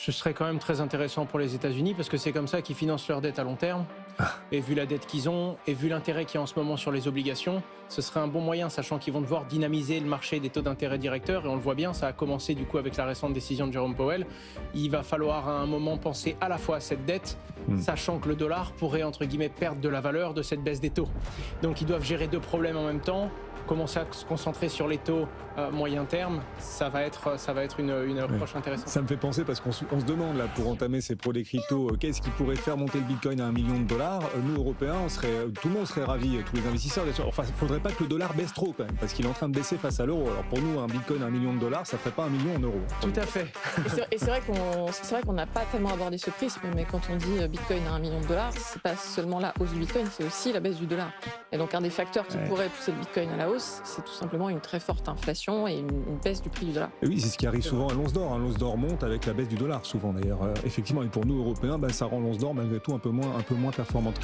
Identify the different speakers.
Speaker 1: Ce serait quand même très intéressant pour les États-Unis parce que c'est comme ça qu'ils financent leur dette à long terme. Et vu la dette qu'ils ont et vu l'intérêt qu'il y a en ce moment sur les obligations, ce serait un bon moyen, sachant qu'ils vont devoir dynamiser le marché des taux d'intérêt directeurs. Et on le voit bien, ça a commencé du coup avec la récente décision de Jerome Powell. Il va falloir à un moment penser à la fois à cette dette, sachant que le dollar pourrait entre guillemets perdre de la valeur de cette baisse des taux. Donc ils doivent gérer deux problèmes en même temps. Commencer à se concentrer sur les taux moyen terme, ça va être une approche intéressante.
Speaker 2: Ça me fait penser parce qu'on se demande là pour entamer ces pros des cryptos, qu'est-ce qui pourrait faire monter le Bitcoin à $1 million? Nous Européens, tout le monde serait ravis, tous les investisseurs. Enfin, il faudrait pas que le dollar baisse trop quand même, parce qu'il est en train de baisser face à l'euro. Alors pour nous, un Bitcoin à $1 million, ça ferait pas $1 million en euros.
Speaker 1: Tout à fait.
Speaker 3: Et c'est vrai qu'on n'a pas tellement abordé ce prisme, mais quand on dit Bitcoin à $1 million, c'est pas seulement la hausse du Bitcoin, c'est aussi la baisse du dollar. Et donc un des facteurs qui pourrait pousser le Bitcoin à la hausse, c'est tout simplement une très forte inflation et une baisse du prix du dollar.
Speaker 2: Et oui, c'est ce qui arrive souvent à l'once d'or. L'once d'or monte avec la baisse du dollar souvent d'ailleurs. Effectivement, et pour nous Européens, ça rend l'once d'or malgré tout un peu moins performante.